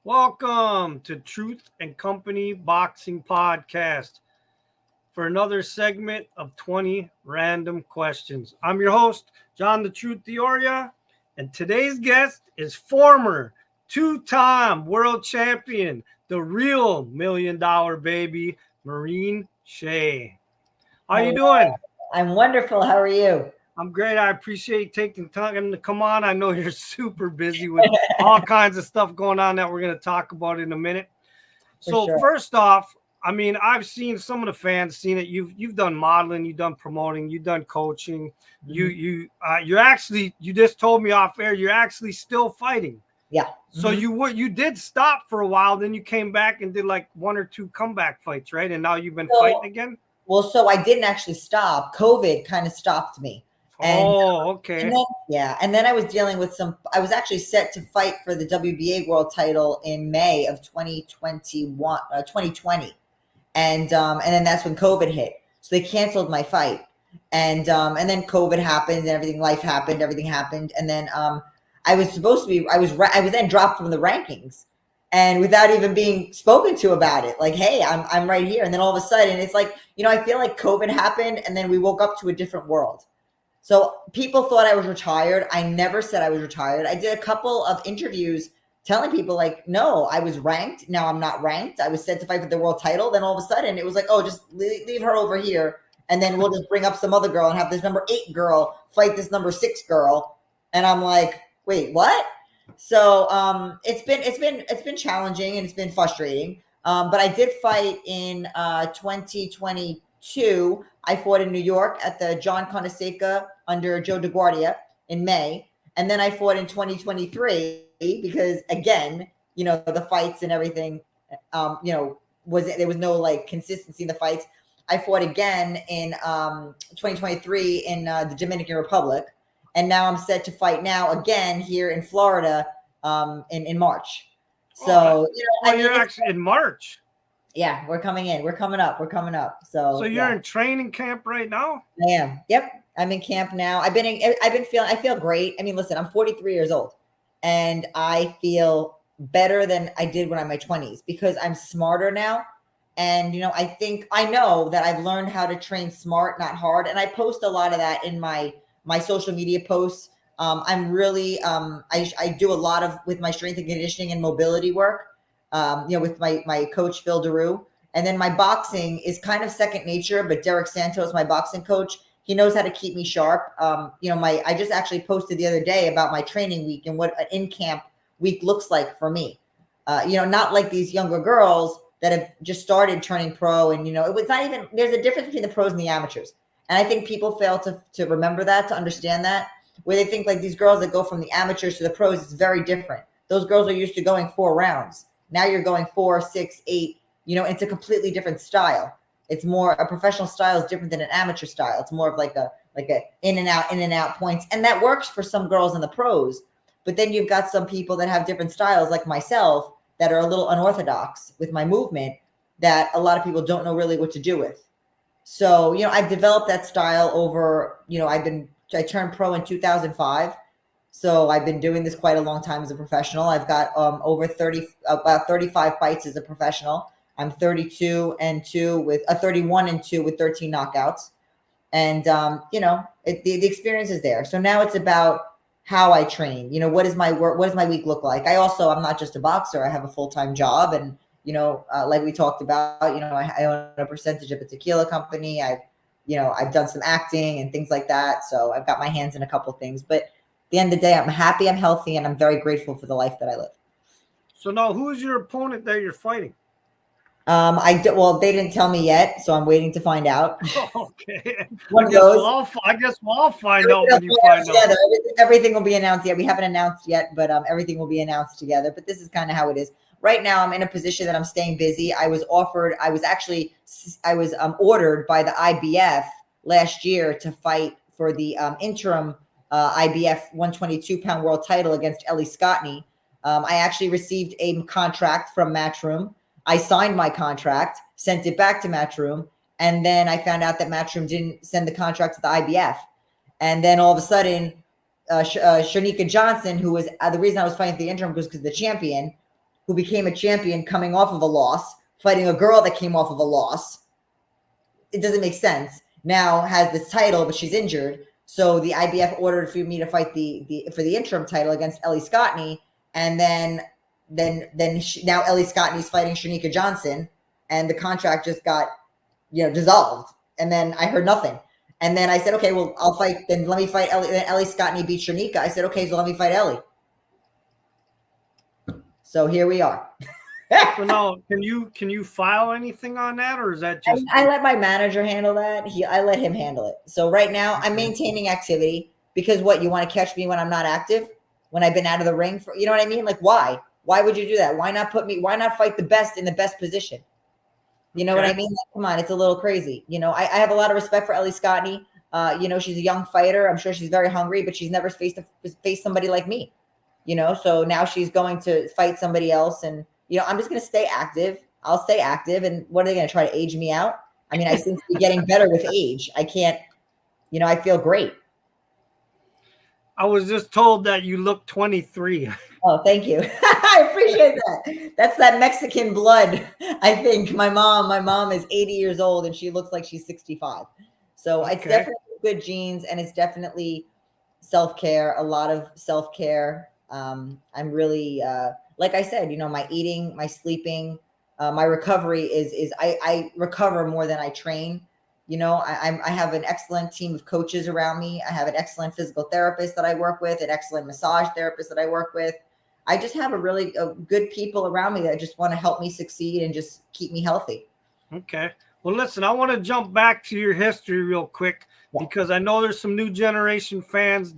Welcome to Truth and Company Boxing Podcast for another segment of 20 random questions. I'm your host, John the Truth Dioria, and today's guest is former two-time world champion, the real $1 million baby, Maureen Shea. How you Hello. doing? I'm wonderful. How are you? I'm great. I appreciate taking time to come on. I know you're super busy with all kinds of stuff going on that we're going to talk about in a minute. For So sure. first off, I mean, I've seen some of the fans seen it. You've done modeling, you've done promoting, you've done coaching. You actually you just told me off air you're actually still fighting. Yeah. So you did stop for a while, then you came back and did like one or two comeback fights, right? And now you've been fighting again. So I didn't actually stop. COVID kind of stopped me. Okay. And then I was dealing with I was actually set to fight for the WBA world title in May of 2020. And then that's when COVID hit. So they canceled my fight. And then COVID happened and life happened, everything happened. And then I was then dropped from the rankings and without even being spoken to about it, like, hey, I'm right here. And then all of a sudden it's like, I feel like COVID happened and then we woke up to a different world. So people thought I was retired. I never said I was retired. I did a couple of interviews telling people like, no, I was ranked. Now I'm not ranked. I was set to fight for the world title. Then all of a sudden it was like, oh, just leave her over here. And then we'll just bring up some other girl and have this number 8 girl fight this number 6 girl. And I'm like, wait, what? So it's been challenging and it's been frustrating. But I did fight in 2022. I fought in New York at the John Conaseca under Joe DeGuardia in May. And then I fought in 2023 because, again, the fights and everything, there was no like consistency in the fights. I fought again in 2023 in the Dominican Republic. And now I'm set to fight now again here in Florida in March. So, you're actually in March. Yeah, we're coming in. We're coming up. So you're in training camp right now? I am. Yep. I'm in camp now. I feel great. I mean, listen, I'm 43 years old and I feel better than I did when I'm in my 20s because I'm smarter now. And, I know that I've learned how to train smart, not hard. And I post a lot of that in my social media posts. I'm really, I do a lot with my strength and conditioning and mobility work, with my coach, Phil DeRue. And then my boxing is kind of second nature, but Derek Santos, my boxing coach, he knows how to keep me sharp. I just actually posted the other day about my training week and what an in-camp week looks like for me. Not like these younger girls that have just started turning pro. And, it was not even, there's a difference between the pros and the amateurs. And I think people fail to remember that, to understand that, where they think like these girls that go from the amateurs to the pros, it's very different. Those girls are used to going 4 rounds. Now you're going 4, 6, 8, it's a completely different style. It's more, a professional style is different than an amateur style. It's more of like a in and out points. And that works for some girls in the pros. But then you've got some people that have different styles like myself that are a little unorthodox with my movement that a lot of people don't know really what to do with. So, I've developed that style over, I turned pro in 2005. So I've been doing this quite a long time as a professional. I've got about 35 fights as a professional. I'm 31-2 with 13 knockouts. And, the experience is there. So now it's about how I train. What does my week look like? I'm not just a boxer. I have a full-time job. And, like we talked about, I own a percentage of a tequila company. I've done some acting and things like that. So I've got my hands in a couple things. But at the end of the day, I'm happy, I'm healthy, and I'm very grateful for the life that I live. So now who is your opponent that you're fighting? Well, they didn't tell me yet, so I'm waiting to find out. Okay. One I of those. guess we'll all find out when you find out. Everything will be announced yet. We haven't announced yet, but everything will be announced together. But this is kind of how it is. Right now, I'm in a position that I'm staying busy. I was ordered by the IBF last year to fight for the interim IBF 122-pound world title against Ellie Scottney. I actually received a contract from Matchroom. I signed my contract, sent it back to Matchroom, and then I found out that Matchroom didn't send the contract to the IBF. And then all of a sudden, Shanika Johnson, who was the reason I was fighting for the interim was because the champion, who became a champion coming off of a loss, fighting a girl that came off of a loss. It doesn't make sense. Now has this title, but she's injured. So the IBF ordered for me to fight for the interim title against Ellie Scottney, and then now Ellie Scottney's fighting Shanika Johnson, and the contract just got dissolved. And then I heard nothing. And then I said, okay, well, I'll fight. Then let me fight Ellie. Then Ellie Scottney beat Shanika. I said, okay, so let me fight Ellie. So here we are. So now, can you file anything on that, or is that just? I let my manager handle that. I let him handle it. So right now, I'm maintaining activity because you want to catch me when I'm not active, when I've been out of the ring for, you know what I mean? Like, why? Why would you do that? Why not why not fight the best in the best position? You know what I mean? Like, come on, it's a little crazy. I have a lot of respect for Ellie Scottney. She's a young fighter. I'm sure she's very hungry, but she's never faced somebody like me. So now she's going to fight somebody else, and I'm just going to stay active. I'll stay active. And what are they going to try to age me out? I mean, I seem to be getting better with age. I can't, I feel great. I was just told that you look 23. Oh, thank you. I appreciate that. That's that Mexican blood. I think my mom is 80 years old and she looks like she's 65. So It's definitely good genes, and it's definitely self-care, a lot of self-care. I'm really, like I said, my eating, my sleeping, my recovery I recover more than I train. I have an excellent team of coaches around me. I have an excellent physical therapist that I work with, an excellent massage therapist that I work with. I just have a really good people around me that just want to help me succeed and just keep me healthy. Okay. Well, listen, I want to jump back to your history real quick because I know there's some new generation fans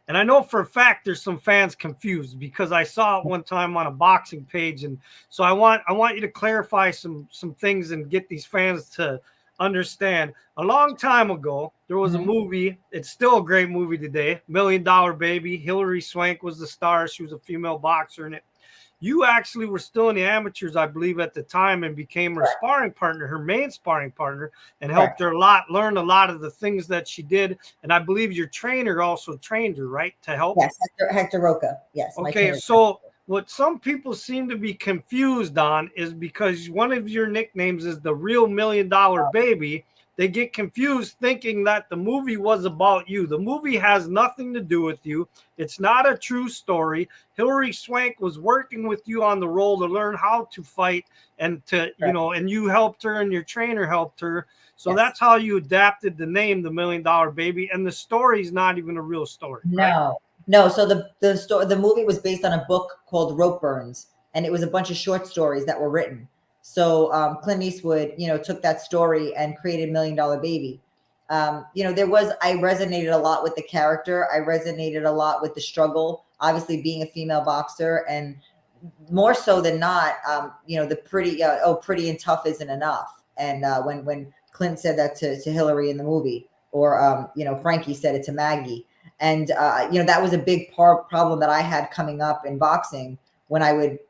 and I know for a fact there's some fans confused because I saw it one time on a boxing page. And so I want you to clarify some things and get these fans to understand. A long time ago, there was a movie. It's still a great movie today. $1 Million Baby. Hilary Swank was the star. She was a female boxer in it. You actually were still in the amateurs, I believe, at the time, and became her sparring partner, her main sparring partner, and helped her learn a lot of the things that she did. And I believe your trainer also trained her, right, to help? Yes, Hector Roca. Yes. Okay, so what some people seem to be confused on is because one of your nicknames is the real $1 Million Baby. They get confused thinking that the movie was about you. The movie has nothing to do with you. It's not a true story. Hilary Swank was working with you on the role to learn how to fight and and you helped her and your trainer helped her. So that's how you adapted the name, the $1 Million Baby. And the story's not even a real story. Right? No. So the movie was based on a book called Rope Burns, and it was a bunch of short stories that were written. So Clint Eastwood, took that story and created $1 Million Baby. I resonated a lot with the character. I resonated a lot with the struggle, obviously being a female boxer, and more so than not, the pretty and tough isn't enough. And when Clint said that to Hillary in the movie, or Frankie said it to Maggie, and that was a big problem that I had coming up in boxing when I would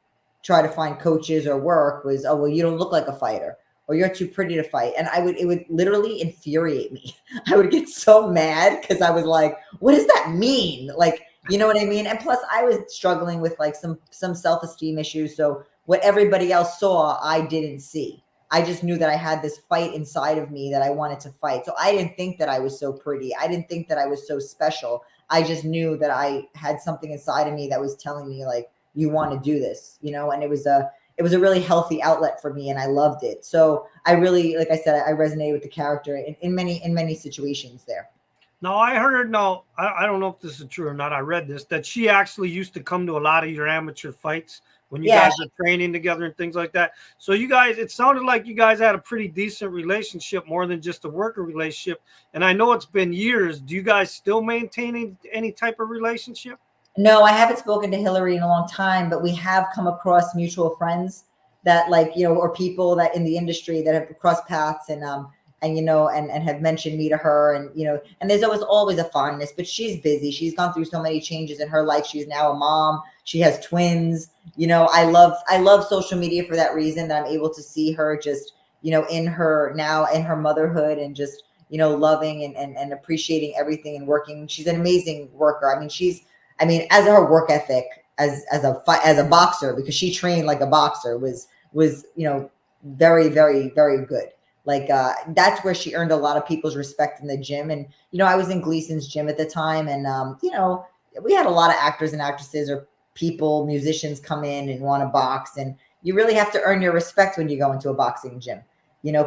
try to find coaches or work was, oh, well, you don't look like a fighter, or you're too pretty to fight. And it would literally infuriate me. I would get so mad because I was like, what does that mean? Like, you know what I mean? And plus I was struggling with like some self-esteem issues. So what everybody else saw, I didn't see. I just knew that I had this fight inside of me that I wanted to fight. So I didn't think that I was so pretty. I didn't think that I was so special. I just knew that I had something inside of me that was telling me like, you want to do this, and it was a really healthy outlet for me, and I loved it. So I really, like I said, I resonated with the character in many situations there. Now I heard, I don't know if this is true or not. I read this, that she actually used to come to a lot of your amateur fights when you guys were training together and things like that. So you guys, it sounded like you guys had a pretty decent relationship, more than just a worker relationship. And I know it's been years. Do you guys still maintain any type of relationship? No, I haven't spoken to Hillary in a long time, but we have come across mutual friends that or people that in the industry that have crossed paths and have mentioned me to her. And there's always a fondness, but she's busy. She's gone through so many changes in her life. She's now a mom. She has twins. I love social media for that reason, that I'm able to see her just, in her motherhood and just, loving and appreciating everything and working. She's an amazing worker. As her work ethic, as a boxer, because she trained like a boxer, was very, very, very good. Like that's where she earned a lot of people's respect in the gym. And I was in Gleason's gym at the time, and we had a lot of actors and actresses or people, musicians come in and want to box, and you really have to earn your respect when you go into a boxing gym.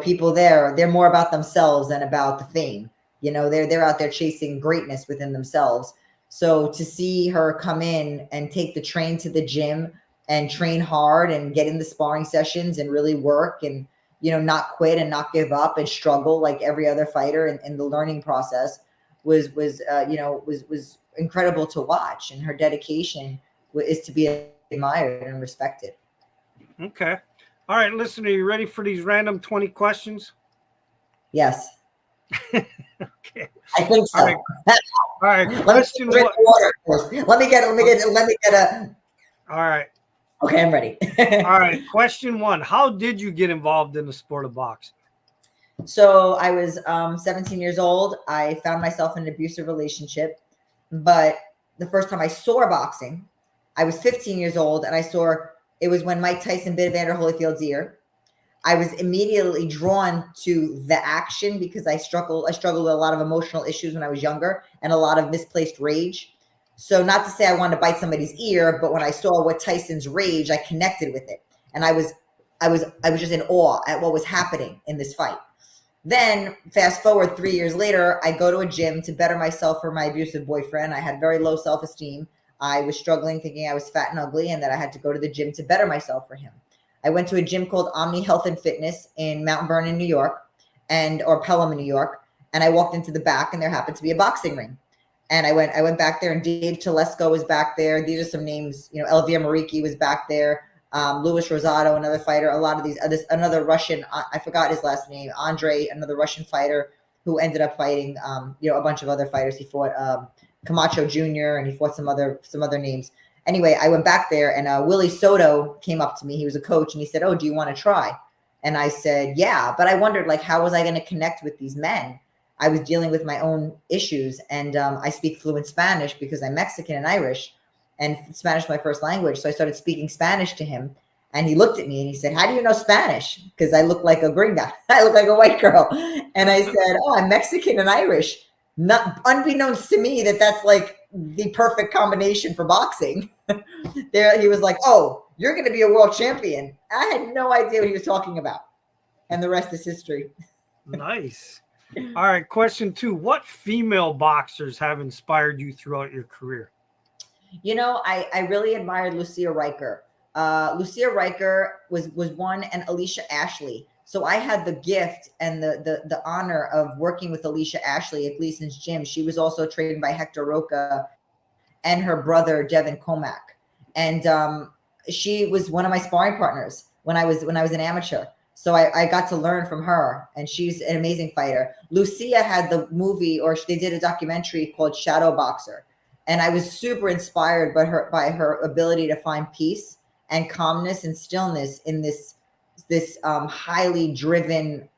People there, they're more about themselves than about the fame. They're out there chasing greatness within themselves. So to see her come in and take the train to the gym and train hard and get in the sparring sessions and really work and, not quit and not give up and struggle like every other fighter in the learning process was incredible to watch. And her dedication is to be admired and respected. Okay. All right, listen, are you ready for these random 20 questions? Yes. Okay. I think so. All right. Question one. Let me get a. All right. Okay, I'm ready. All right. Question one. How did you get involved in the sport of boxing? So I was 17 years old. I found myself in an abusive relationship, but the first time I saw boxing, I was 15 years old, and it was when Mike Tyson bit Evander Holyfield's ear. I was immediately drawn to the action because I struggled with a lot of emotional issues when I was younger and a lot of misplaced rage. So not to say I wanted to bite somebody's ear, but when I saw what Tyson's rage, I connected with it. And I was just in awe at what was happening in this fight. Then fast forward 3 years later, I go to a gym to better myself for my abusive boyfriend. I had very low self-esteem. I was struggling, thinking I was fat and ugly, and that I had to go to the gym to better myself for him. I went to a gym called Omni Health and Fitness in Mount Vernon, New York, or Pelham in New York. And I walked into the back, and there happened to be a boxing ring. And I went back there, and Dave Telesco was back there. These are some names, Elvia Mariki was back there. Louis Rosado, another fighter. A lot of these, another Russian, I forgot his last name, Andre, another Russian fighter who ended up fighting, a bunch of other fighters. He fought Camacho Jr. and he fought some other names. Anyway, I went back there, and Willie Soto came up to me. He was a coach, and he said, "Oh, do you want to try?" And I said, "Yeah," but I wondered, like, how was I going to connect with these men? I was dealing with my own issues, and I speak fluent Spanish because I'm Mexican and Irish, and Spanish is my first language. So I started speaking Spanish to him, and he looked at me and he said, "How do you know Spanish?" Because I look like a gringa. I look like a white girl. And I said, "Oh, I'm Mexican and Irish." Not unbeknownst to me that's like the perfect combination for boxing. There, he was like, "Oh, you're going to be a world champion." I had no idea what he was talking about. And the rest is history. Nice. All right. Question two. What female boxers have inspired you throughout your career? I really admired Lucia Riker. Lucia Riker was one, and Alicia Ashley. So I had the gift and the honor of working with Alicia Ashley at Gleason's gym. She was also trained by Hector Roca and her brother Devin Comack, and she was one of my sparring partners when I was an amateur. So I got to learn from her, and she's an amazing fighter. Lucia had the movie, or they did a documentary called Shadow Boxer, and I was super inspired by her ability to find peace and calmness and stillness in this highly driven,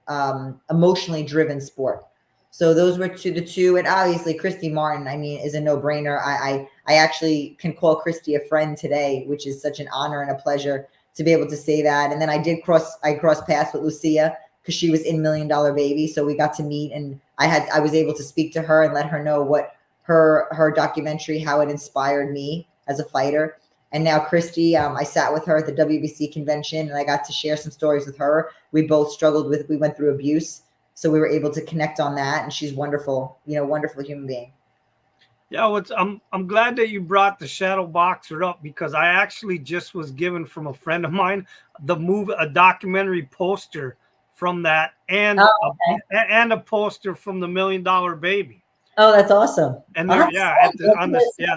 emotionally driven sport. So those were the two. And obviously Christy Martin, is a no-brainer. I actually can call Christy a friend today, which is such an honor and a pleasure to be able to say that. And then I crossed paths with Lucia because she was in $1 Million Baby. So we got to meet, and I was able to speak to her and let her know what her documentary, how it inspired me as a fighter. And now Christy, I sat with her at the WBC convention, and I got to share some stories with her. We both we went through abuse. So we were able to connect on that, and she's wonderful, wonderful human being. Yeah, I'm glad that you brought the Shadow Boxer up, because I actually just was given from a friend of mine a documentary poster from that, and a poster from the $1 Million Baby. Oh, that's awesome. And they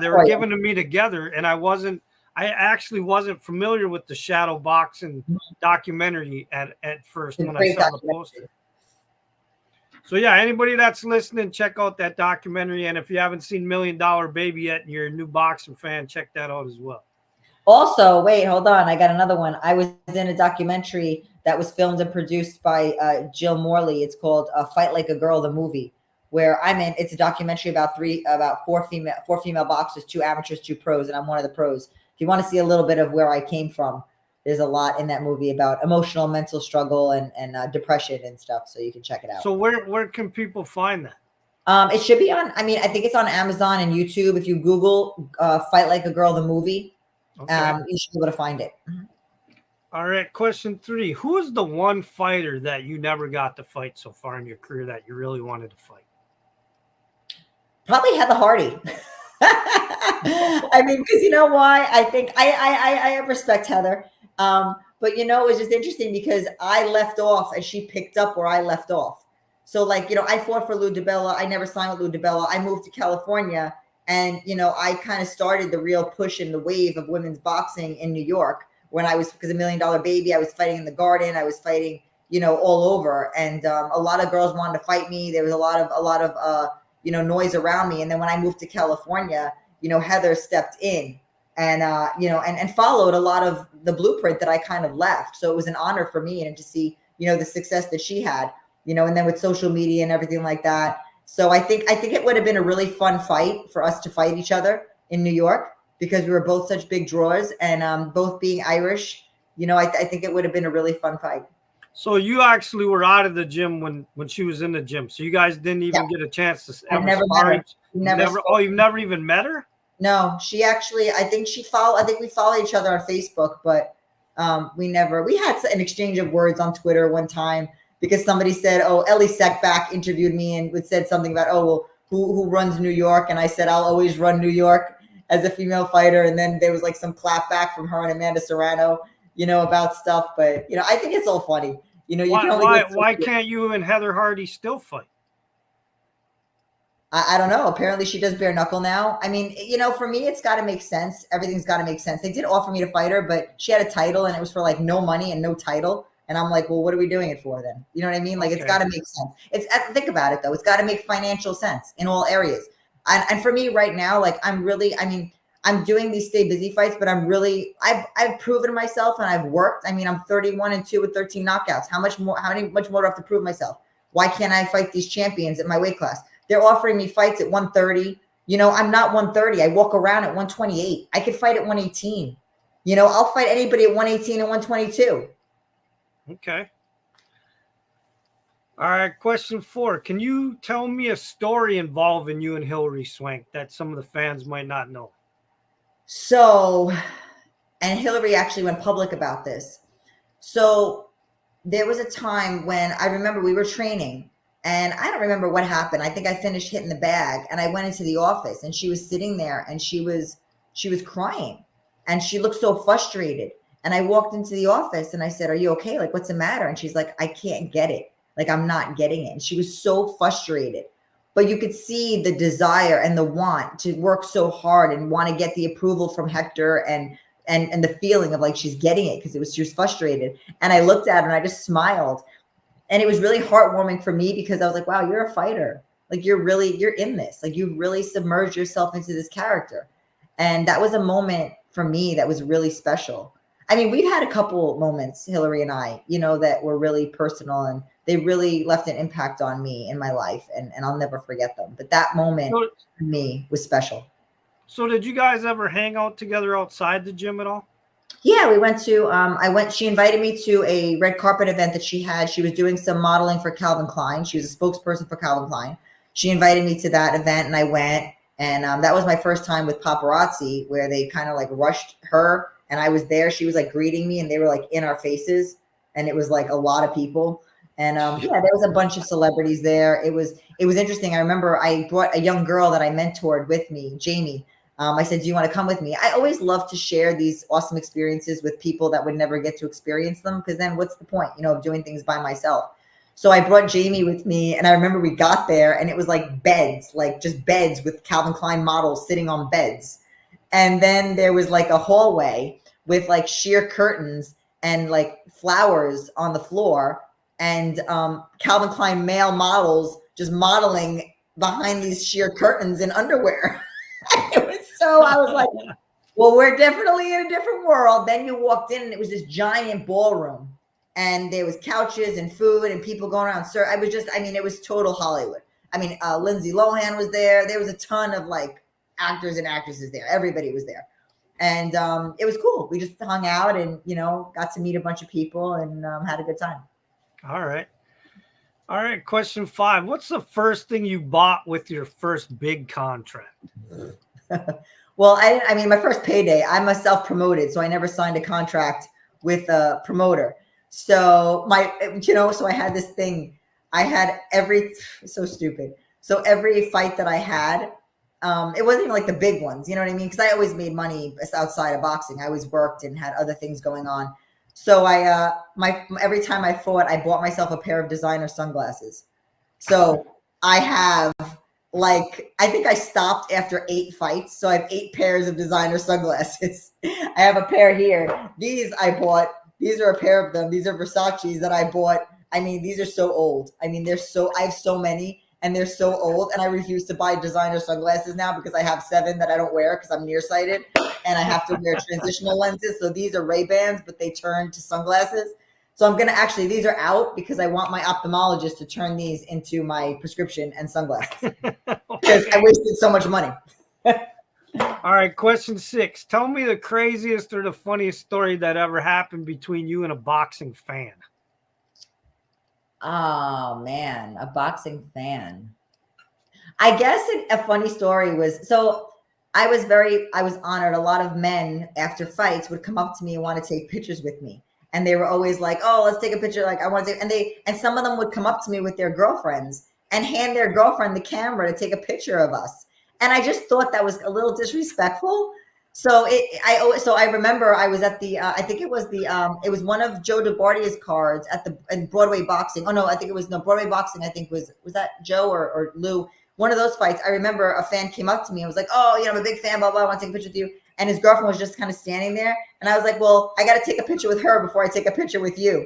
were given to me together, and I actually wasn't familiar with the Shadow Boxing documentary at first when I saw the poster. So yeah, anybody that's listening, check out that documentary. And if you haven't seen $1 Million Baby yet and you're a new boxing fan, check that out as well. Also, wait, hold on. I got another one. I was in a documentary that was filmed and produced by Jill Morley. It's called Fight Like a Girl, the movie, where I'm in. It's a documentary about four female boxers, 2 amateurs, 2 pros, and I'm one of the pros. if you want to see a little bit of where I came from, there's a lot in that movie about emotional, mental struggle and depression and stuff. So you can check it out. So where can people find that? It should be on, I mean, I think it's on Amazon and YouTube. If you Google Fight Like a Girl, the movie, you should be able to find it. All right. Question 3. Who is the one fighter that you never got to fight so far in your career that you really wanted to fight? Probably Heather Hardy. I mean, because you know why? I think I respect Heather. But you know, it was just interesting because I left off and she picked up where I left off. So like, you know, I fought for Lou DiBella. I never signed with Lou DiBella. I moved to California and, you know, I kind of started the real push and the wave of women's boxing in New York when I was, because $1 Million Baby, I was fighting in the Garden. I was fighting, you know, all over. And a lot of girls wanted to fight me. There was a lot of you know, noise around me. And then when I moved to California, you know, Heather stepped in and, you know, and followed a lot of the blueprint that I kind of left. So it was an honor for me and to see, you know, the success that she had, you know, and then with social media and everything like that. So I think it would have been a really fun fight for us to fight each other in New York because we were both such big draws and both being Irish, you know, I think it would have been a really fun fight. So you actually were out of the gym when she was in the gym. So you guys didn't even get a chance to ever spar. You've never even met her? No, she actually, I think we follow each other on Facebook, but we had an exchange of words on Twitter one time because somebody said, oh, Ellie Seckbach interviewed me and said something about, oh, well, who runs New York? And I said, I'll always run New York as a female fighter. And then there was like some clap back from her and Amanda Serrano, you know, about stuff. But, you know, I think it's all funny. You know, why can't you and Heather Hardy still fight? I don't know. Apparently she does bare knuckle now. I mean, you know, for me, it's got to make sense. Everything's got to make sense. They did offer me to fight her, but she had a title and it was for like no money and no title. And I'm like, well, what are we doing it for then? You know what I mean? Like, It's got to make sense. Think about it though. It's got to make financial sense in all areas. And for me right now, like I'm doing these stay busy fights, but I've proven myself and I've worked. I mean, I'm 31-2 with 13 knockouts. How much more do I have to prove myself? Why can't I fight these champions at my weight class? They're offering me fights at 130. You know, I'm not 130. I walk around at 128. I could fight at 118. You know, I'll fight anybody at 118 and 122. Okay. All right. Question 4. Can you tell me a story involving you and Hilary Swank that some of the fans might not know? So, and Hilary actually went public about this. So there was a time when I remember we were training and I don't remember what happened. I think I finished hitting the bag and I went into the office and she was sitting there and she was crying and she looked so frustrated. And I walked into the office and I said, are you okay? Like, what's the matter? And she's like, I can't get it. Like, I'm not getting it. And she was so frustrated, but you could see the desire and the want to work so hard and want to get the approval from Hector and the feeling of like, she's getting it because she was frustrated. And I looked at her and I just smiled. And it was really heartwarming for me because I was like, wow, you're a fighter. Like you're in this, like you really submerged yourself into this character. And that was a moment for me that was really special. I mean, we've had a couple moments, Hilary and I, you know, that were really personal and they really left an impact on me in my life and I'll never forget them. But that moment for me was special. So did you guys ever hang out together outside the gym at all? Yeah, we went to, she invited me to a red carpet event that she had. She was doing some modeling for Calvin Klein. She was a spokesperson for Calvin Klein. She invited me to that event and I went. And that was my first time with paparazzi where they kind of like rushed her and I was there. She was like greeting me and they were like in our faces. And it was like a lot of people. And yeah, there was a bunch of celebrities there. It was interesting. I remember I brought a young girl that I mentored with me, Jamie. I said, do you want to come with me? I always love to share these awesome experiences with people that would never get to experience them. Because then what's the point, you know, of doing things by myself? So I brought Jamie with me. And I remember we got there and it was like beds, like just beds with Calvin Klein models sitting on beds. And then there was like a hallway with like sheer curtains and like flowers on the floor and Calvin Klein male models just modeling behind these sheer curtains in underwear. It was so, I was like, well, we're definitely in a different world. Then you walked in and it was this giant ballroom and there was couches and food and people going around. Sir, it was total Hollywood. I mean, Lindsay Lohan was there. There was a ton of like actors and actresses there. Everybody was there. And it was cool. We just hung out and, got to meet a bunch of people and had a good time. All right. All right. Question 5. What's the first thing you bought with your first big contract? Well, my first payday, I'm a self-promoted, so I never signed a contract with a promoter. So so I had this thing. I had so stupid. So every fight that I had, it wasn't even like the big ones, you know what I mean? Because I always made money outside of boxing. I always worked and had other things going on. So every time I fought, I bought myself a pair of designer sunglasses. So I have I think I stopped after 8 fights. So I have 8 pairs of designer sunglasses. I have a pair here. These I bought. These are a pair of them. These are Versace's that I bought. I mean, these are so old. I mean, I have so many and they're so old, and I refuse to buy designer sunglasses now because I have 7 that I don't wear because I'm nearsighted and I have to wear transitional lenses. So these are Ray-Bans, but they turn to sunglasses. So I'm going to these are out because I want my ophthalmologist to turn these into my prescription and sunglasses because I wasted so much money. All right. Question 6. Tell me the craziest or the funniest story that ever happened between you and a boxing fan. Oh man, a boxing fan. I guess a funny story was, so I was honored. A lot of men after fights would come up to me and want to take pictures with me. And they were always like, oh, let's take a picture. Like I want to, and some of them would come up to me with their girlfriends and hand their girlfriend the camera to take a picture of us. And I just thought that was a little disrespectful. So I remember I was at the, I think it was it was one of Joe DeBardia's cards in Broadway Boxing. Oh no, I think it was Broadway Boxing. I think was that Joe or Lou? One of those fights. I remember a fan came up to me and was like, oh, I'm a big fan, blah, blah, I want to take a picture with you. And his girlfriend was just kind of standing there. And I was like, well, I got to take a picture with her before I take a picture with you.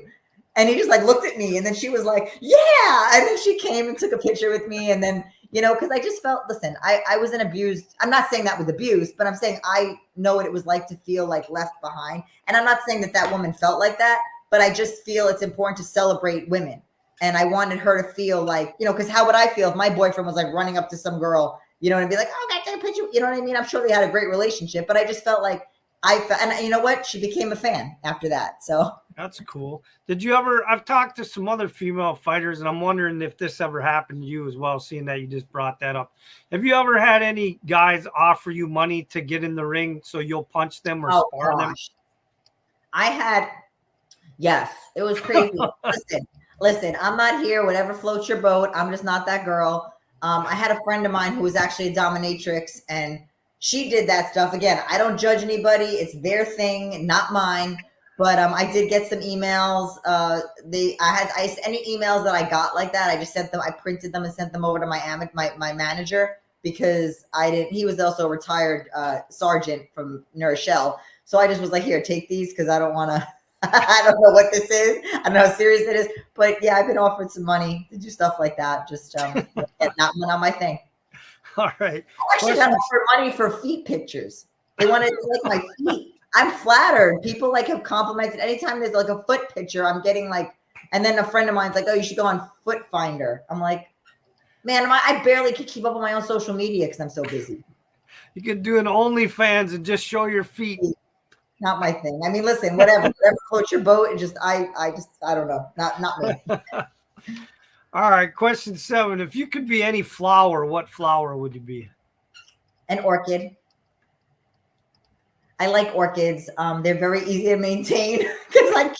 And he just looked at me, and then she was like, yeah. And then she came and took a picture with me. And then, because I just felt, listen, I wasn't abused. I'm not saying that was abuse, but I'm saying I know what it was like to feel like left behind. And I'm not saying that woman felt like that, but I just feel it's important to celebrate women. And I wanted her to feel like, because how would I feel if my boyfriend was like running up to some girl, and be like, oh, I got to take a picture. You know what I mean? I'm sure they had a great relationship, but I just felt like and you know what? She became a fan after that. So that's cool. I've talked to some other female fighters, and I'm wondering if this ever happened to you as well, seeing that you just brought that up. Have you ever had any guys offer you money to get in the ring so you'll punch them or spar them? Yes, it was crazy. Listen, I'm not here. Whatever floats your boat. I'm just not that girl. I had a friend of mine who was actually a dominatrix, and she did that stuff. Again, I don't judge anybody. It's their thing, not mine. But I did get some emails. Any emails that I got like that, I just sent them. I printed them and sent them over to my manager because he was also a retired sergeant from New Rochelle. So I just was like, here, take these because I don't want to. I don't know what this is. I don't know how serious it is, but yeah, I've been offered some money to do stuff like that. Just not my thing. All right. I actually got offered money for feet pictures. They wanted to like my feet. I'm flattered. People have complimented. Anytime there's like a foot picture, I'm getting and then a friend of mine's like, oh, you should go on Foot Finder. I'm like, man, I barely could keep up on my own social media because I'm so busy. You could do an OnlyFans and just show your feet. Not my thing. I mean, listen, whatever floats your boat. And I don't know. Not me. All right. Question 7. If you could be any flower, what flower would you be? An orchid. I like orchids. They're very easy to maintain because I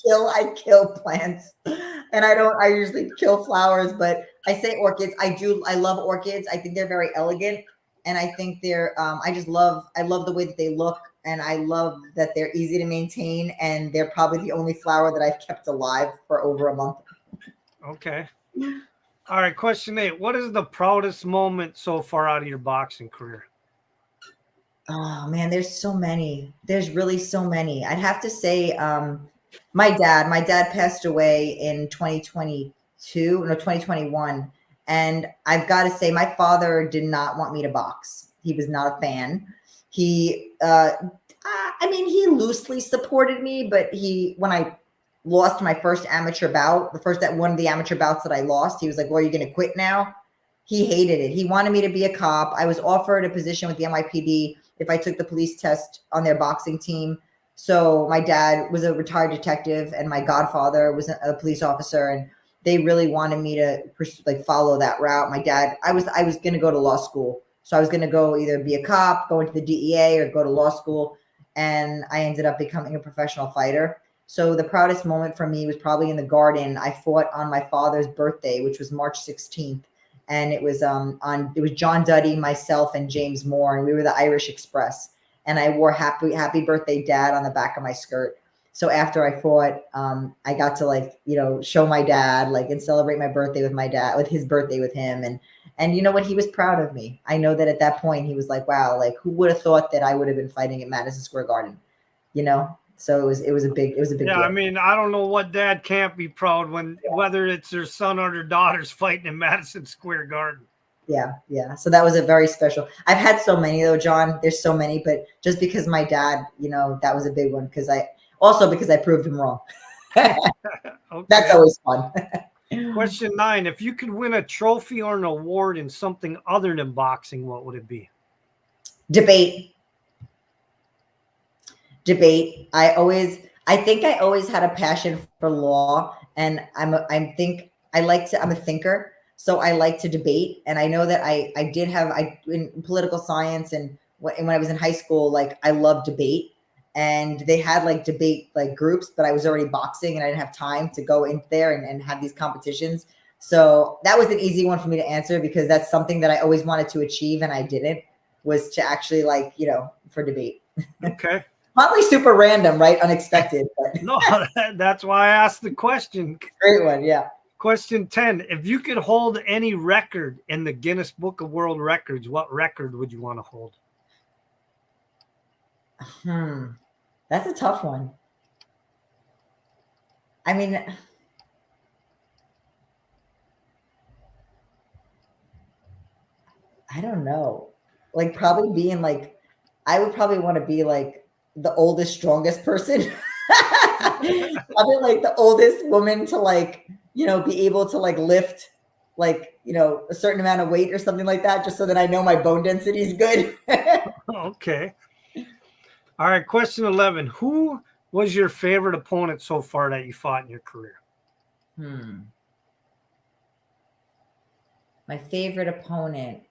kill plants, and I usually kill flowers, but I say orchids. I love orchids. I think they're very elegant, and I think they're. I love the way that they look. And I love that they're easy to maintain, and they're probably the only flower that I've kept alive for over a month. Okay. All right. Question 8. What is the proudest moment so far out of your boxing career? Oh man, there's so many. There's really so many. I'd have to say my dad passed away in 2021. And I've got to say my father did not want me to box. He was not a fan. He he loosely supported me, but when I lost my first amateur bout, one of the amateur bouts that I lost, he was like, well, are you going to quit now? He hated it. He wanted me to be a cop. I was offered a position with the NYPD if I took the police test on their boxing team. So my dad was a retired detective and my godfather was a police officer, and they really wanted me to like follow that route. My dad, I was going to go to law school. So I was going to go either be a cop, go into the DEA, or go to law school. And I ended up becoming a professional fighter. So the proudest moment for me was probably in the Garden. I fought on my father's birthday, which was March 16th. And it was it was John Duddy, myself, and James Moore, and we were the Irish Express. And I wore happy birthday dad on the back of my skirt. So after I fought, I got to like, show my dad, like, and celebrate my birthday with my dad, with his birthday with him. And you know what? He was proud of me. I know that at that point he was like, wow, like who would have thought that I would have been fighting at Madison Square Garden, So it was a big Yeah, deal. I mean, I don't know what dad can't be proud whether it's their son or their daughters fighting in Madison Square Garden. Yeah. So that was a very special. I've had so many though, John. There's so many, but just because my dad, that was a big one because I proved him wrong. Okay. That's always fun. Question 9: if you could win a trophy or an award in something other than boxing, what would it be? Debate. I think I always had a passion for law, and I'm a thinker. So I like to debate, and I know that I in political science and when I was in high school, like I loved debate, and they had like debate like groups, but I was already boxing and I didn't have time to go in there and have these competitions. So that was an easy one for me to answer because that's something that I always wanted to achieve and I didn't, was to actually for debate. Okay. Probably super random, right? Unexpected. But. No, that's why I asked the question. Great one, yeah. Question 10: if you could hold any record in the Guinness Book of World Records, what record would you want to hold? That's a tough one. I mean, I don't know. Like probably being like, I would probably want to be like the oldest, strongest person. Probably like the oldest woman to be able to lift a certain amount of weight or something like that, just so that I know my bone density is good. Okay. All right. Question 11: who was your favorite opponent so far that you fought in your career? My favorite opponent.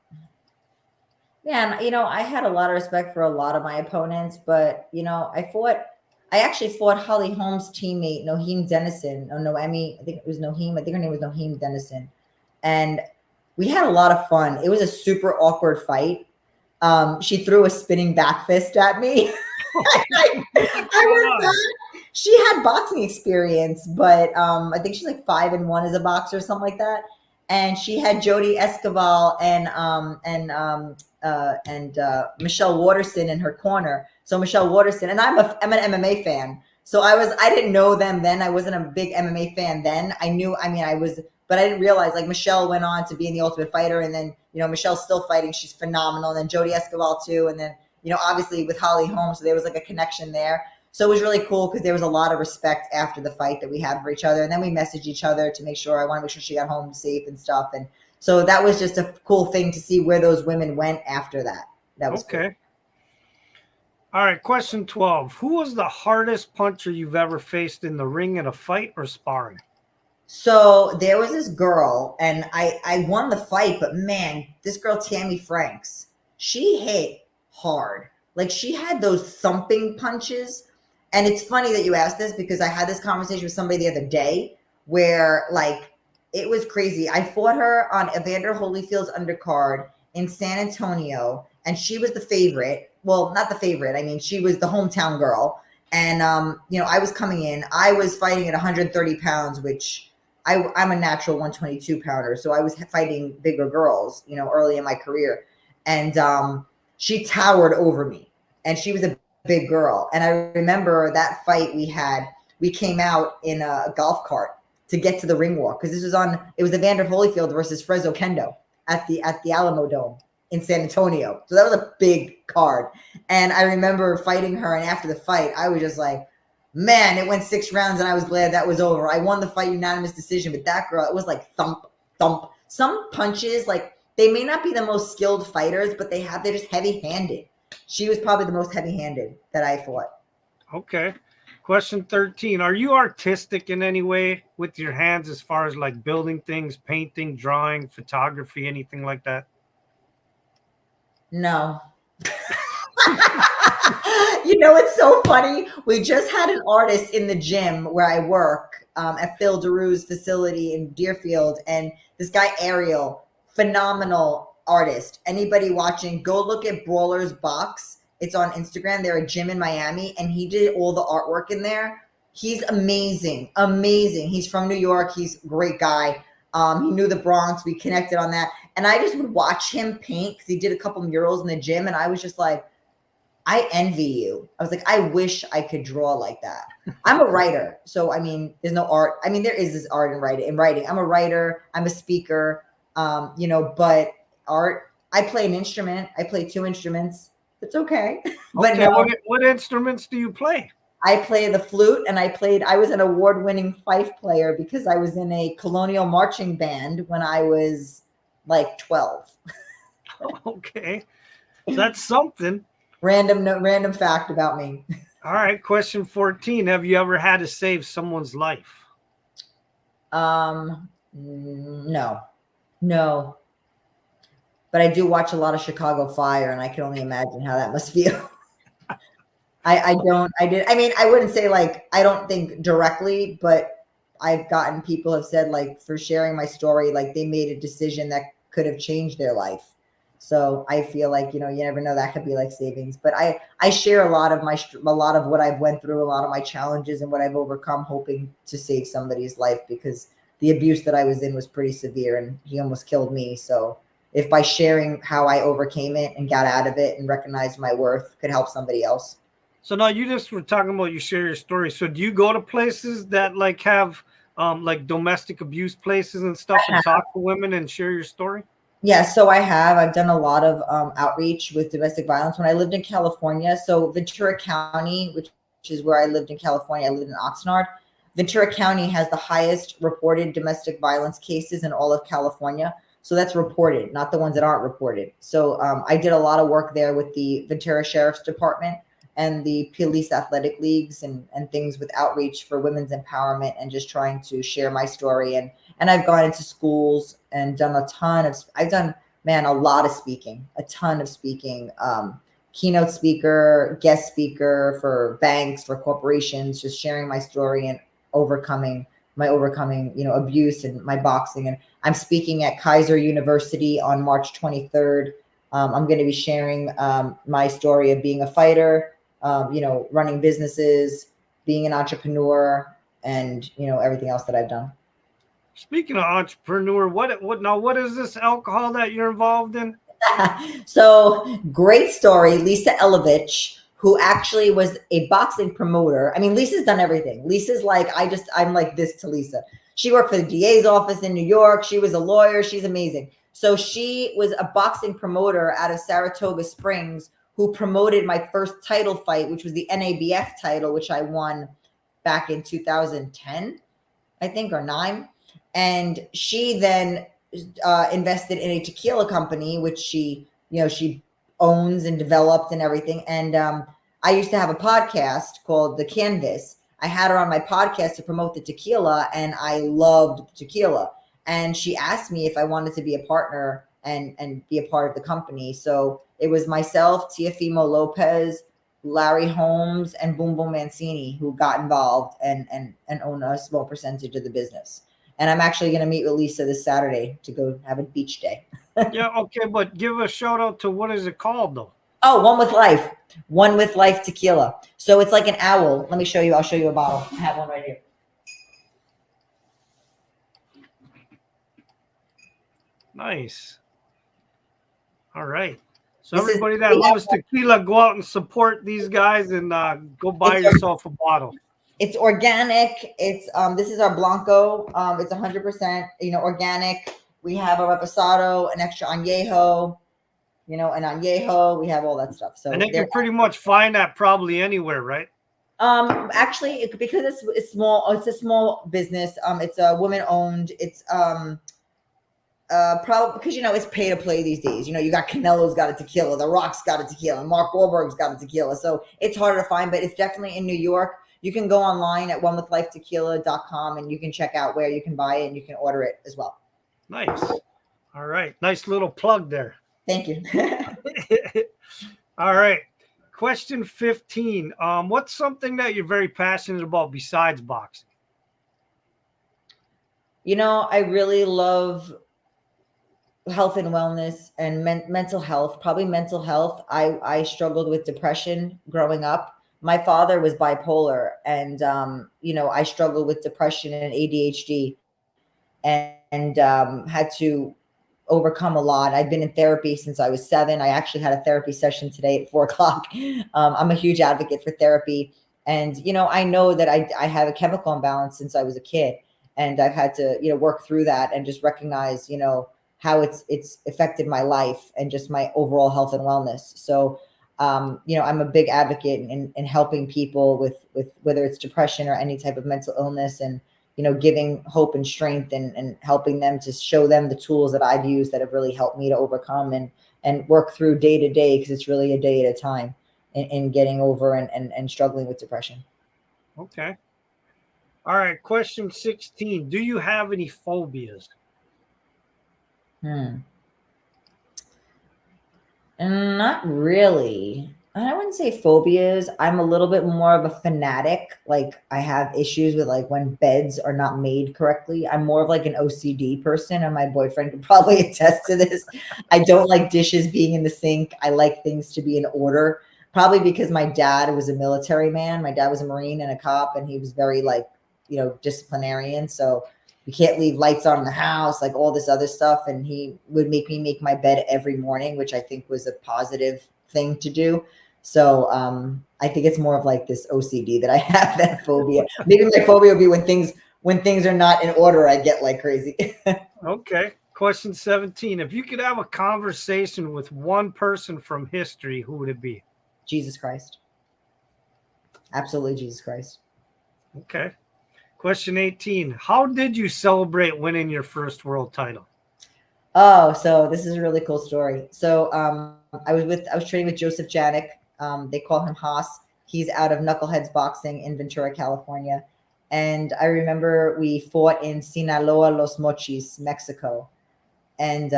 Yeah, I had a lot of respect for a lot of my opponents, but I actually fought Holly Holmes' teammate, Noheen Dennison, or Noemi. I think it was Noheen. I think her name was Noheen Dennison. And we had a lot of fun. It was a super awkward fight. She threw a spinning back fist at me. She had boxing experience, but I think she's like 5-1 as a boxer or something like that. And she had Jody Escobar and Michelle Waterson in her corner. So Michelle Waterson, and I'm an MMA fan. So I didn't know them then. I wasn't a big MMA fan then. But I didn't realize Michelle went on to be in The Ultimate Fighter, and then Michelle's still fighting. She's phenomenal. And then Jody Escobar too. And then obviously with Holly Holmes, so there was a connection there. So it was really cool because there was a lot of respect after the fight that we had for each other. And then we messaged each other to make sure, I want to make sure she got home safe and stuff. And so that was just a cool thing to see where those women went after that. That was okay. Cool. All right. Question 12: who was the hardest puncher you've ever faced in the ring in a fight or sparring? So there was this girl, and I won the fight, but man, this girl, Tammy Franks, she hit hard. She had those thumping punches. And it's funny that you asked this because I had this conversation with somebody the other day where it was crazy. I fought her on Evander Holyfield's undercard in San Antonio, and she was the favorite. Well, not the favorite. I mean, she was the hometown girl. And, I was coming in. I was fighting at 130 pounds, which I'm a natural 122 pounder. So I was fighting bigger girls, early in my career. And she towered over me. And she was a big girl. And I remember that fight we came out in a golf cart to get to the ring walk, because it was Evander Holyfield versus Fresno Kendo at the Alamo Dome in San Antonio. So that was a big card. And I remember fighting her, and after the fight, I was just like, man, it went 6 rounds and I was glad that was over. I won the fight unanimous decision, but that girl, it was like thump, some punches, they may not be the most skilled fighters, but they're just heavy handed. she was probably the most heavy-handed that I fought. Okay. Question 13. Are you artistic in any way with your hands as far as like building things, painting, drawing, photography, anything like that? No. You know, it's so funny. We just had an artist in the gym where I work at Phil DeRue's facility in Deerfield. And this guy, Ariel, phenomenal artist. Anybody watching, go look at Brawler's Box. It's on Instagram. They're a gym in Miami, and he did all the artwork in there. He's amazing, amazing. He's from New York. He's a great guy. He knew the Bronx. We connected on that. And I just would watch him paint because he did a couple murals in the gym. And I was just like, I envy you. I was like, I wish I could draw like that. I'm a writer. So, I mean, there's no art. I mean, there is this art in writing. I'm a writer. I'm a speaker, you know, but art, I play an instrument. I play 2 instruments. It's okay. But Okay, no, what instruments do you play? I play the flute, and I was an award-winning fife player because I was in a colonial marching band when I was like 12. Okay. That's something. Random fact about me. All right. Question 14. Have you ever had to save someone's life? No. But I do watch a lot of Chicago Fire, and I can only imagine how that must feel. I wouldn't say like, I don't think directly, but I've gotten people have said like for sharing my story, like they made a decision that could have changed their life. So I feel like, you know, you never know, that could be like savings, but I share a lot of what I've went through, a lot of my challenges and what I've overcome, hoping to save somebody's life, because the abuse that I was in was pretty severe and he almost killed me. So if by sharing how I overcame it and got out of it and recognized my worth could help somebody else. So now you just were talking about you share your story. So do you go to places that like have like domestic abuse places and stuff and talk to women and share your story? Yeah, so I've done a lot of outreach with domestic violence when I lived in California. So Ventura County, which is where I lived in California, I lived in Oxnard. Ventura County has the highest reported domestic violence cases in all of California. So that's reported, not the ones that aren't reported. So I did a lot of work there with the Ventura Sheriff's Department and the police athletic leagues and things with outreach for women's empowerment and just trying to share my story. And I've gone into schools and done a lot of speaking, keynote speaker, guest speaker for banks, for corporations, just sharing my story and overcoming, you know, abuse and my boxing. And I'm speaking at Kaiser University on March 23rd. I'm going to be sharing my story of being a fighter, you know, running businesses, being an entrepreneur, and, you know, everything else that I've done. Speaking of entrepreneur, what is this alcohol that you're involved in? So great story. Lisa Elovich, who actually was a boxing promoter. I mean, Lisa's done everything. Lisa's like, I'm like this to Lisa. She worked for the DA's office in New York. She was a lawyer. She's amazing. So she was a boxing promoter out of Saratoga Springs who promoted my first title fight, which was the NABF title, which I won back in 2010, I think, or 9. And she then invested in a tequila company, which she owns and developed and everything. And I used to have a podcast called The Canvas. I had her on my podcast to promote the tequila, and I loved tequila. And she asked me if I wanted to be a partner and be a part of the company. So it was myself, Tiafimo Lopez, Larry Holmes, and Boom Boom Mancini who got involved and own a small percentage of the business. And I'm actually going to meet with Lisa this Saturday to go have a beach day. Yeah, okay, but give a shout out to what is it called though? Oh, One with Life tequila. So it's like an owl. Let me show you. I'll show you a bottle. I have one right here. Nice. All right. So everybody that loves tequila, go out and support these guys and go buy yourself a bottle. It's organic. It's this is our Blanco. It's 100%, you know, organic. We have a reposado, an extra añejo, you know, an añejo. We have all that stuff. So and they can pretty much find that probably anywhere, right? Actually, because it's small. It's a small business. It's a woman owned. It's Probably because it's pay to play these days. You got Canelo's got a tequila, The Rock's got a tequila, and Mark Wahlberg's got a tequila. So it's harder to find, but it's definitely in New York. You can go online at onewithlifetequila.com and you can check out where you can buy it and you can order it as well. Nice. All right. Nice little plug there. Thank you. All right. Question 15. What's something that you're very passionate about besides boxing? I really love health and wellness and mental health, probably mental health. I struggled with depression growing up. My father was bipolar and, I struggled with depression and ADHD and had to overcome a lot. I've been in therapy since I was 7. I actually had a therapy session today at 4:00. I'm a huge advocate for therapy. And, I know that I have a chemical imbalance since I was a kid and I've had to, work through that and just recognize, how it's affected my life and just my overall health and wellness. So, I'm a big advocate in helping people with whether it's depression or any type of mental illness and, giving hope and strength and helping them to show them the tools that I've used that have really helped me to overcome and work through day to day, because it's really a day at a time in getting over and struggling with depression. Okay. All right. Question 16. Do you have any phobias? Not really. I wouldn't say phobias. I'm a little bit more of a fanatic. Like I have issues with like when beds are not made correctly. I'm more of like an OCD person, and my boyfriend could probably attest to this. I don't like dishes being in the sink. I like things to be in order. Probably because my dad was a military man. My dad was a Marine and a cop, and he was very like, disciplinarian. So you can't leave lights on in the house, like all this other stuff. And he would make me make my bed every morning, which I think was a positive thing to do. So I think it's more of like this OCD that I have, that phobia. Maybe my phobia would be when things are not in order, I get like crazy. Okay. Question 17. If you could have a conversation with one person from history, who would it be? Jesus Christ. Absolutely Jesus Christ. Okay. Question 18. How did you celebrate winning your first world title? Oh, so this is a really cool story. So I was training with Joseph Janik. They call him Haas. He's out of Knuckleheads Boxing in Ventura, California. And I remember we fought in Sinaloa, Los Mochis, Mexico. And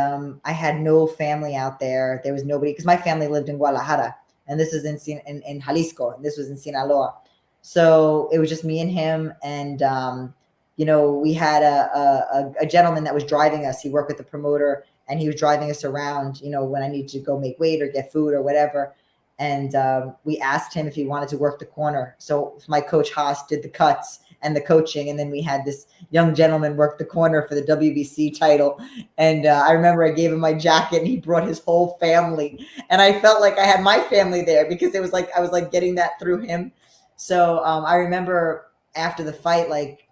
I had no family out there. There was nobody, because my family lived in Guadalajara, and this is in Jalisco, and this was in Sinaloa. So it was just me and him. And, we had a gentleman that was driving us. He worked with the promoter, and he was driving us around, when I needed to go make weight or get food or whatever. And we asked him if he wanted to work the corner. So my coach Haas did the cuts and the coaching. And then we had this young gentleman work the corner for the WBC title. And I remember I gave him my jacket and he brought his whole family. And I felt like I had my family there because it was like, I was like getting that through him. So I remember after the fight, like,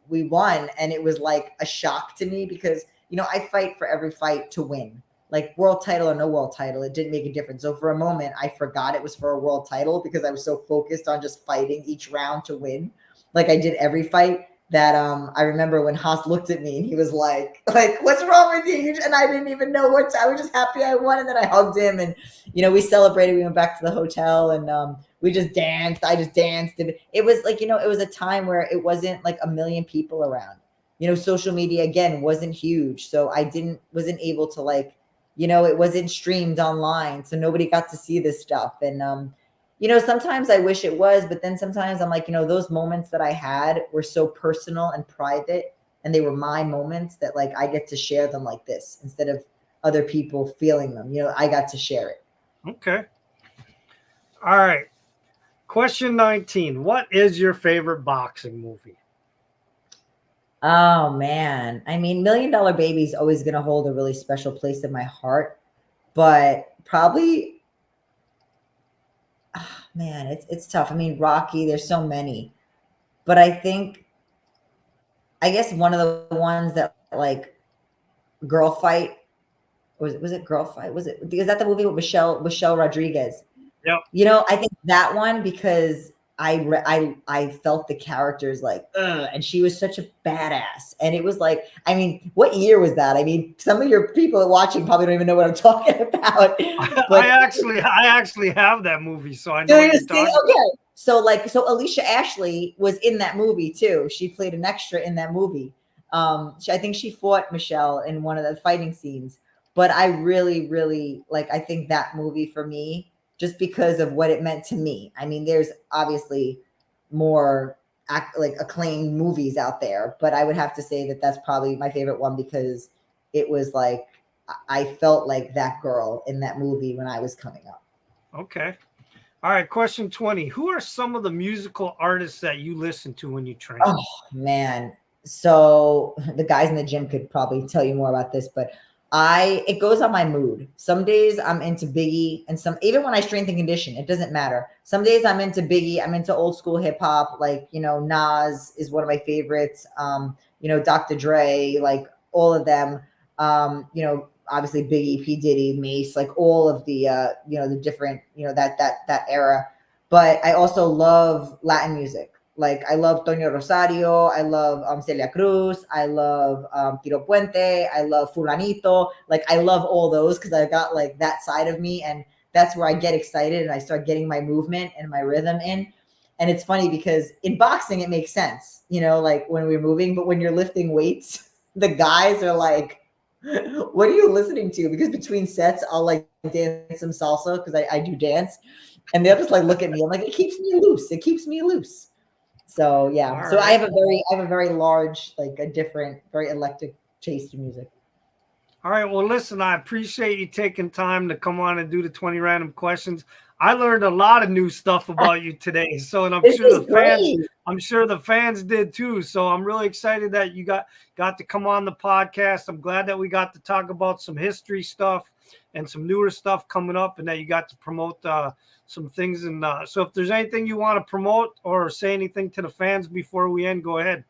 we won, and it was like a shock to me because, I fight for every fight to win, like world title or no world title. It didn't make a difference. So for a moment, I forgot it was for a world title because I was so focused on just fighting each round to win. Like I did every fight that I remember when Haas looked at me and he was like, what's wrong with you? And I didn't even know I was just happy I won. And then I hugged him and, we celebrated. We went back to the hotel and we just danced. I just danced. And it was like, it was a time where it wasn't like a million people around. Social media, again, wasn't huge. So I wasn't able to like, it wasn't streamed online. So nobody got to see this stuff. And, sometimes I wish it was, but then sometimes I'm like, those moments that I had were so personal and private, and they were my moments that like I get to share them like this instead of other people feeling them. I got to share it. Okay. All right. Question 19. What is your favorite boxing movie? Oh man. I mean, $1 Million Baby is always going to hold a really special place in my heart, but probably, man, it's tough. I mean, Rocky, there's so many, but I guess one of the ones that like Girl Fight, was it Girl Fight? Is that the movie with Michelle Rodriguez? Yep. I think that one, because I felt the characters like, and she was such a badass. And it was like, I mean, what year was that? I mean, some of your people watching probably don't even know what I'm talking about. But I actually have that movie, so I know do what you you're see? talking. Okay. So Alicia Ashley was in that movie too. She played an extra in that movie. I think she fought Michelle in one of the fighting scenes. But I really, really like. I think that movie for me, just because of what it meant to me. I mean, there's obviously more like acclaimed movies out there, but I would have to say that that's probably my favorite one because it was like I felt like that girl in that movie when I was coming up. Okay. All right, question 20. Who are some of the musical artists that you listen to when you train? Oh man. So the guys in the gym could probably tell you more about this, but it goes on my mood. Some days I'm into Biggie and some even when I strength and condition, it doesn't matter. Some days I'm into Biggie, I'm into old school hip hop, like Nas is one of my favorites. Dr. Dre, like all of them. Obviously Biggie, P. Diddy, Mace, like all of the the different, that era. But I also love Latin music. Like I love Toño Rosario, I love Celia Cruz, I love Tiro Puente, I love Fulanito. Like I love all those because I got like that side of me, and that's where I get excited and I start getting my movement and my rhythm in. And it's funny because in boxing it makes sense, like when we're moving, but when you're lifting weights, the guys are like, "What are you listening to?" Because between sets, I'll like dance some salsa because I do dance, and they'll just like look at me. I'm like, "It keeps me loose. It keeps me loose." So yeah, All so I right. have a very large, like a different, very eclectic taste in music. All right. Well, listen, I appreciate you taking time to come on and do the 20 random questions. I learned a lot of new stuff about you today. So, and This is great. I'm sure the fans did too. So I'm really excited that you got to come on the podcast. I'm glad that we got to talk about some history stuff and some newer stuff coming up, and that you got to promote some things. And so if there's anything you want to promote or say anything to the fans before we end, go ahead.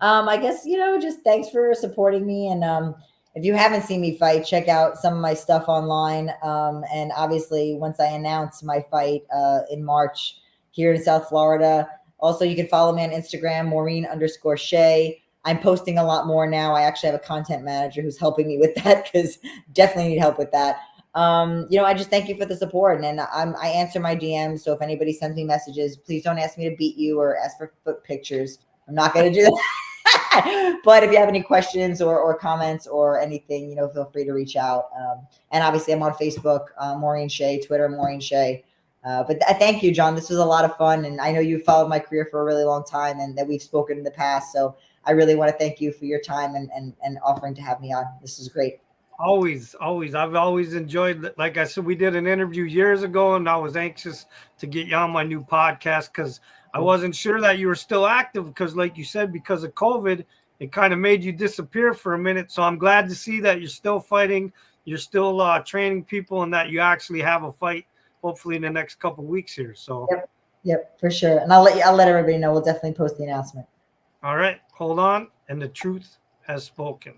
I guess, just thanks for supporting me. And if you haven't seen me fight, check out some of my stuff online. And obviously, once I announce my fight in March here in South Florida, also you can follow me on Instagram, Maureen_Shea. I'm posting a lot more now. I actually have a content manager who's helping me with that because definitely need help with that. I just thank you for the support, and I answer my DMs. So if anybody sends me messages, please don't ask me to beat you or ask for foot pictures. I'm not going to do that. But if you have any questions or comments or anything, feel free to reach out. And obviously I'm on Facebook, Maureen Shea, Twitter, Maureen Shea. But thank you, John. This was a lot of fun. And I know you've followed my career for a really long time and that we've spoken in the past. So I really want to thank you for your time and offering to have me on. This is great. Always. I've always enjoyed, like I said, we did an interview years ago and I was anxious to get you on my new podcast because I wasn't sure that you were still active because, like you said, because of COVID, it kind of made you disappear for a minute. So I'm glad to see that you're still fighting, you're still training people, and that you actually have a fight hopefully in the next couple of weeks here. So Yep, for sure. And I'll let everybody know. We'll definitely post the announcement. all right, hold on. And the truth has spoken.